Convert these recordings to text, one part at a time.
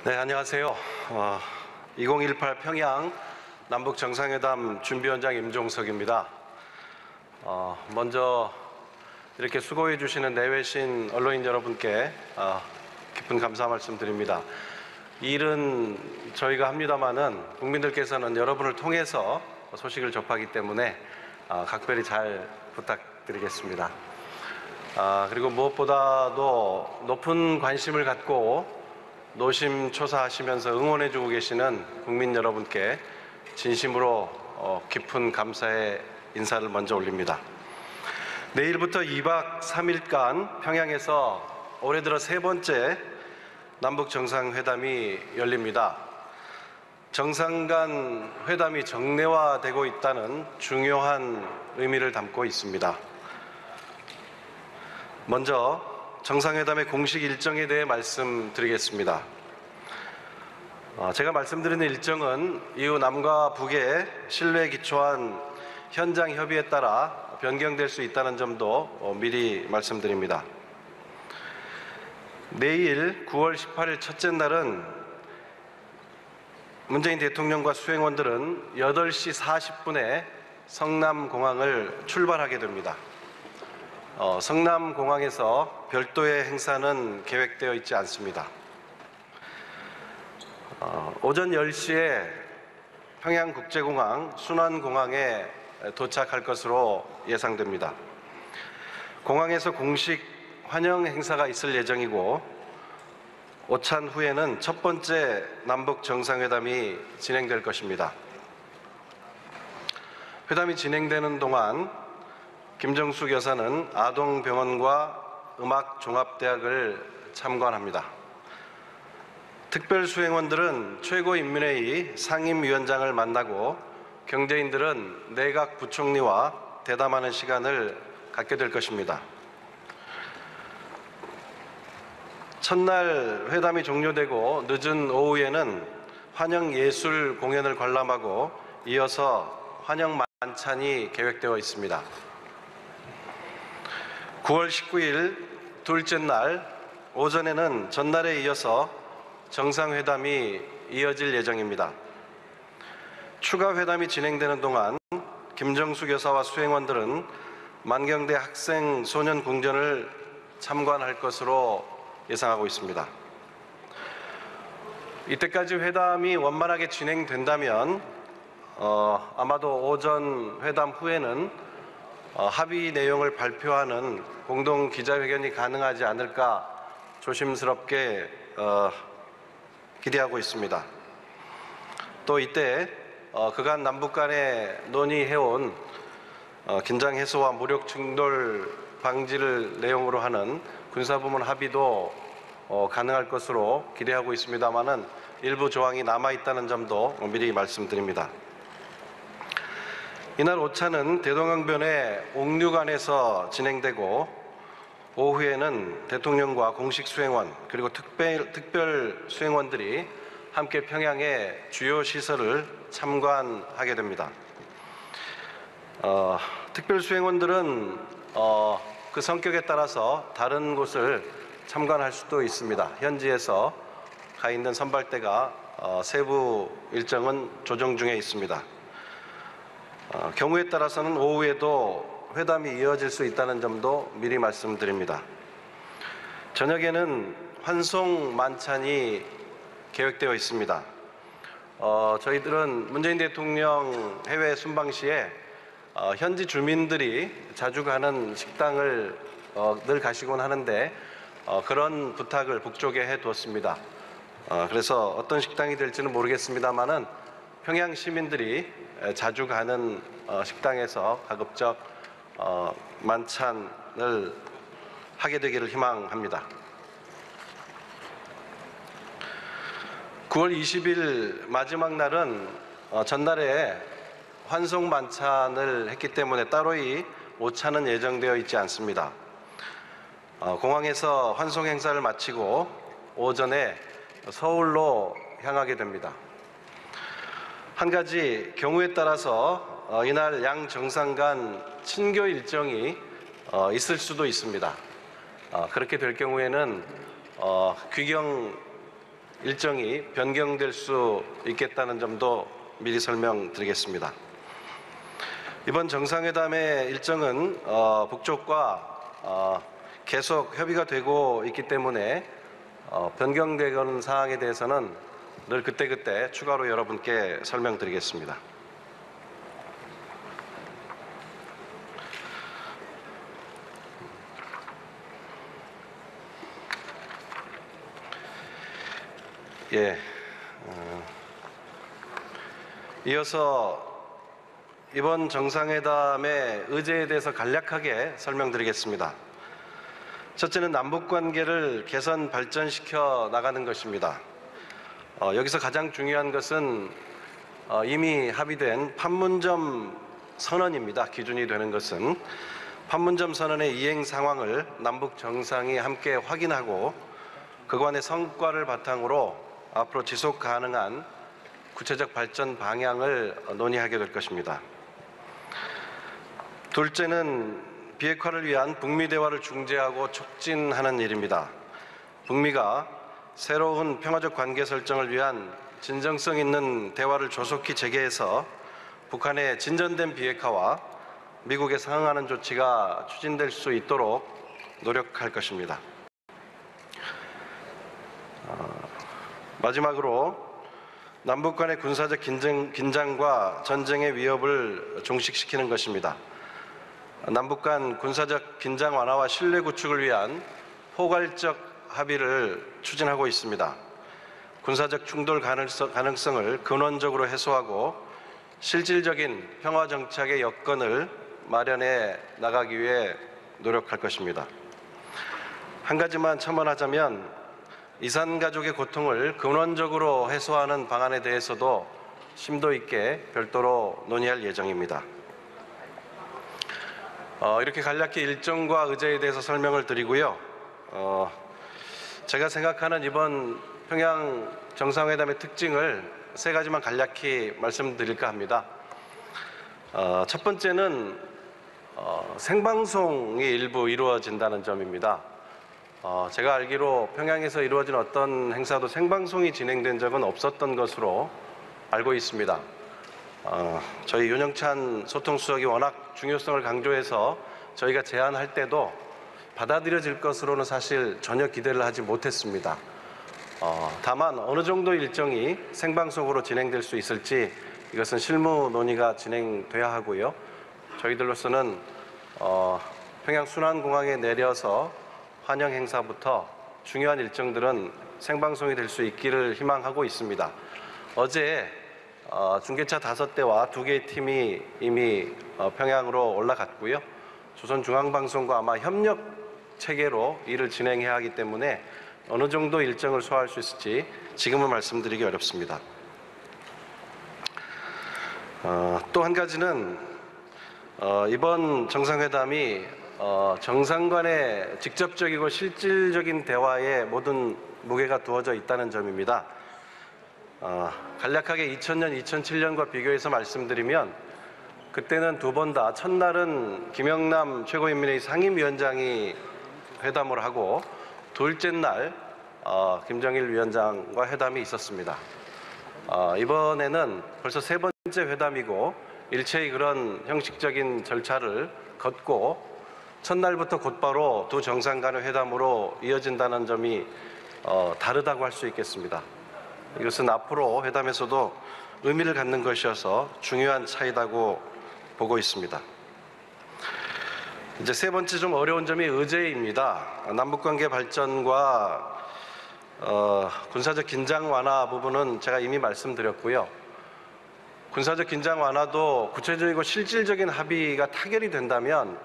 네, 안녕하세요. 2018 평양 남북 정상회담 준비위원장 임종석입니다. 먼저 이렇게 수고해 주시는 내외신 언론인 여러분께 깊은 감사 말씀드립니다. 이 일은 저희가 합니다마는 국민들께서는 여러분을 통해서 소식을 접하기 때문에 각별히 잘 부탁드리겠습니다. 그리고 무엇보다도 높은 관심을 갖고 노심초사하시면서 응원해주고 계시는 국민 여러분께 진심으로 깊은 감사의 인사를 먼저 올립니다. 내일부터 2박 3일간 평양에서 올해 들어 세 번째 남북 정상회담이 열립니다. 정상 간 회담이 정례화되고 있다는 중요한 의미를 담고 있습니다. 먼저 정상회담의 공식 일정에 대해 말씀드리겠습니다. 제가 말씀드리는 일정은 이후 남과 북의 신뢰에 기초한 현장 협의에 따라 변경될 수 있다는 점도 미리 말씀드립니다. 내일 9월 18일 첫째 날은 문재인 대통령과 수행원들은 8시 40분에 성남공항을 출발하게 됩니다. 성남공항에서 별도의 행사는 계획되어 있지 않습니다. 오전 10시에 평양국제공항 순환공항에 도착할 것으로 예상됩니다. 공항에서 공식 환영 행사가 있을 예정이고 오찬 후에는 첫 번째 남북 정상회담이 진행될 것입니다. 회담이 진행되는 동안 김정숙 여사는 아동병원과 음악종합대학을 참관합니다. 특별수행원들은 최고인민회의 상임위원장을 만나고 경제인들은 내각 부총리와 대담하는 시간을 갖게 될 것입니다. 첫날 회담이 종료되고 늦은 오후에는 환영예술 공연을 관람하고 이어서 환영 만찬이 계획되어 있습니다. 9월 19일 둘째 날 오전에는 전날에 이어서 정상회담이 이어질 예정입니다. 추가 회담이 진행되는 동안 김정숙 여사와 수행원들은 만경대 학생 소년 궁전을 참관할 것으로 예상하고 있습니다. 이때까지 회담이 원만하게 진행된다면 아마도 오전 회담 후에는 합의 내용을 발표하는 공동 기자회견이 가능하지 않을까 조심스럽게 기대하고 있습니다. 또 이때 그간 남북 간에 논의해온 긴장 해소와 무력 충돌 방지를 내용으로 하는 군사부문 합의도 가능할 것으로 기대하고 있습니다마는 일부 조항이 남아있다는 점도 미리 말씀드립니다. 이날 오차는 대동강변의 옥류관에서 진행되고 오후에는 대통령과 공식 수행원 그리고 특별 수행원들이 함께 평양의 주요 시설을 참관하게 됩니다. 특별 수행원들은 그 성격에 따라서 다른 곳을 참관할 수도 있습니다. 현지에서 가 있는 선발대가 세부 일정은 조정 중에 있습니다. 경우에 따라서는 오후에도 회담이 이어질 수 있다는 점도 미리 말씀드립니다. 저녁에는 환송 만찬이 계획되어 있습니다. 저희들은 문재인 대통령 해외 순방 시에 현지 주민들이 자주 가는 식당을 늘 가시곤 하는데 그런 부탁을 북쪽에 해두었습니다. 그래서 어떤 식당이 될지는 모르겠습니다만은 평양 시민들이 자주 가는 식당에서 가급적 만찬을 하게 되기를 희망합니다. 9월 20일 마지막 날은 전날에 환송 만찬을 했기 때문에 따로이 오차는 예정되어 있지 않습니다. 공항에서 환송 행사를 마치고 오전에 서울로 향하게 됩니다. 한 가지 경우에 따라서 이날 양 정상 간 친교 일정이 있을 수도 있습니다. 그렇게 될 경우에는 귀경 일정이 변경될 수 있겠다는 점도 미리 설명드리겠습니다. 이번 정상회담의 일정은 북쪽과 계속 협의가 되고 있기 때문에 변경되는 사항에 대해서는 늘 그때그때 추가로 여러분께 설명드리겠습니다. 이어서 이번 정상회담의 의제에 대해서 간략하게 설명드리겠습니다. 첫째는 남북관계를 개선 발전시켜 나가는 것입니다. 여기서 가장 중요한 것은 이미 합의된 판문점 선언입니다. 기준이 되는 것은 판문점 선언의 이행 상황을 남북 정상이 함께 확인하고 그간의 성과를 바탕으로 앞으로 지속 가능한 구체적 발전 방향을 논의하게 될 것입니다. 둘째는 비핵화를 위한 북미 대화를 중재하고 촉진하는 일입니다. 북미가 새로운 평화적 관계 설정을 위한 진정성 있는 대화를 조속히 재개해서 북한의 진전된 비핵화와 미국에 상응하는 조치가 추진될 수 있도록 노력할 것입니다. 마지막으로 남북 간의 군사적 긴장과 전쟁의 위협을 종식시키는 것입니다. 남북 간 군사적 긴장 완화와 신뢰 구축을 위한 포괄적 합의를 추진하고 있습니다. 군사적 충돌 가능성을 근원적으로 해소하고 실질적인 평화 정착의 여건을 마련해 나가기 위해 노력할 것입니다. 한 가지만 첨언하자면 이산 가족의 고통을 근원적으로 해소하는 방안에 대해서도 심도 있게 별도로 논의할 예정입니다. 이렇게 간략히 일정과 의제에 대해서 설명을 드리고요. 제가 생각하는 이번 평양 정상회담의 특징을 세 가지만 간략히 말씀드릴까 합니다. 첫 번째는 생방송이 일부 이루어진다는 점입니다. 제가 알기로 평양에서 이루어진 어떤 행사도 생방송이 진행된 적은 없었던 것으로 알고 있습니다. 저희 윤영찬 소통수석이 워낙 중요성을 강조해서 저희가 제안할 때도 받아들여질 것으로는 사실 전혀 기대를 하지 못했습니다. 다만 어느 정도 일정이 생방송으로 진행될 수 있을지 이것은 실무 논의가 진행돼야 하고요. 저희들로서는 평양 순환공항에 내려서 환영 행사부터 중요한 일정들은 생방송이 될 수 있기를 희망하고 있습니다. 어제 중계차 5대와 2개의 팀이 이미 평양으로 올라갔고요. 조선중앙방송과 아마 협력 체계로 일을 진행해야 하기 때문에 어느 정도 일정을 소화할 수 있을지 지금은 말씀드리기 어렵습니다. 또 한 가지는 이번 정상회담이 정상 간의 직접적이고 실질적인 대화에 모든 무게가 두어져 있다는 점입니다. 간략하게 2000년, 2007년과 비교해서 말씀드리면 그때는 두 번 다 첫날은 김영남 최고인민회의 상임위원장이 회담을 하고 둘째 날 김정일 위원장과 회담이 있었습니다. 이번에는 벌써 세 번째 회담이고 일체의 그런 형식적인 절차를 걷고 첫날부터 곧바로 두 정상 간의 회담으로 이어진다는 점이 다르다고 할 수 있겠습니다. 이것은 앞으로 회담에서도 의미를 갖는 것이어서 중요한 차이라고 보고 있습니다. 이제 세 번째 좀 어려운 점이 의제입니다. 남북관계 발전과 군사적 긴장 완화 부분은 제가 이미 말씀드렸고요. 군사적 긴장 완화도 구체적이고 실질적인 합의가 타결이 된다면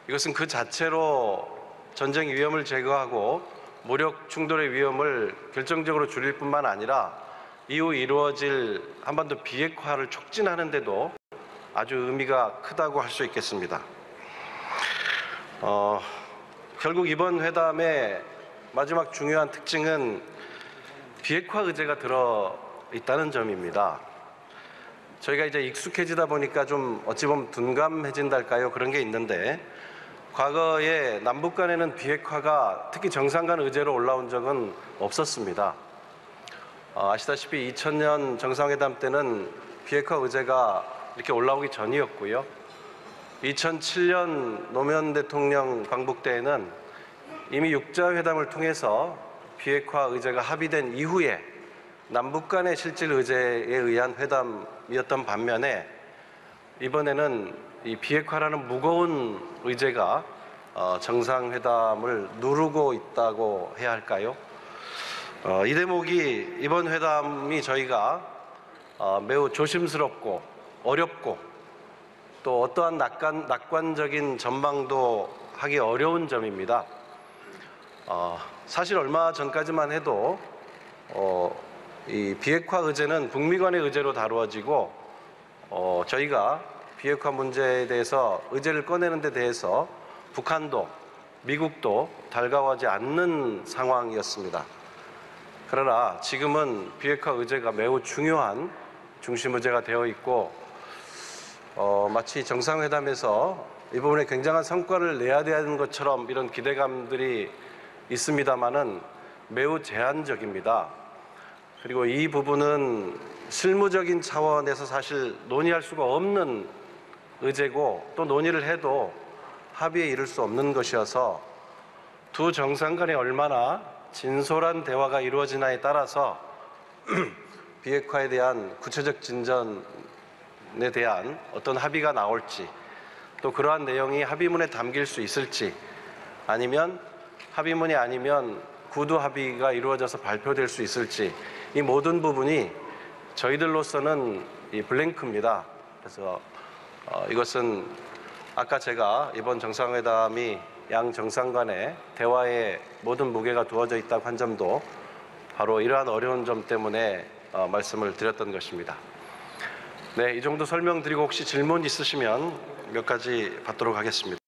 이것은 그 자체로 전쟁 위험을 제거하고 무력 충돌의 위험을 결정적으로 줄일 뿐만 아니라 이후 이루어질 한반도 비핵화를 촉진하는 데도 아주 의미가 크다고 할 수 있겠습니다. 결국 이번 회담의 마지막 중요한 특징은 비핵화 의제가 들어있다는 점입니다. 저희가 이제 익숙해지다 보니까 좀 어찌 보면 둔감해진달까요? 그런 게 있는데 과거에 남북 간에는 비핵화가 특히 정상 간 의제로 올라온 적은 없었습니다. 아시다시피 2000년 정상회담 때는 비핵화 의제가 이렇게 올라오기 전이었고요. 2007년 노무현 대통령 방북 때에는 이미 육자회담을 통해서 비핵화 의제가 합의된 이후에 남북 간의 실질 의제에 의한 회담이었던 반면에 이번에는 이 비핵화라는 무거운 의제가 정상회담을 누르고 있다고 해야 할까요? 이 대목이 이번 회담이 저희가 매우 조심스럽고 어렵고 또 어떠한 낙관적인 전망도 하기 어려운 점입니다. 사실 얼마 전까지만 해도 이 비핵화 의제는 북미 간의 의제로 다루어지고 저희가 비핵화 문제에 대해서 의제를 꺼내는 데 대해서 북한도 미국도 달가워하지 않는 상황이었습니다. 그러나 지금은 비핵화 의제가 매우 중요한 중심 의제가 되어 있고 마치 정상회담에서 이 부분에 굉장한 성과를 내야 되는 것처럼 이런 기대감들이 있습니다마는 매우 제한적입니다. 그리고 이 부분은 실무적인 차원에서 사실 논의할 수가 없는 의제고 또 논의를 해도 합의에 이를 수 없는 것이어서 두 정상 간에 얼마나 진솔한 대화가 이루어지나에 따라서 비핵화에 대한 구체적 진전에 대한 어떤 합의가 나올지 또 그러한 내용이 합의문에 담길 수 있을지 아니면 합의문이 아니면 구두 합의가 이루어져서 발표될 수 있을지 이 모든 부분이 저희들로서는 이 블랭크입니다. 그래서 이것은 아까 제가 이번 정상회담이 양 정상 간의 대화에 모든 무게가 두어져 있다고 한 점도 바로 이러한 어려운 점 때문에 말씀을 드렸던 것입니다. 네, 이 정도 설명드리고 혹시 질문 있으시면 몇 가지 받도록 하겠습니다.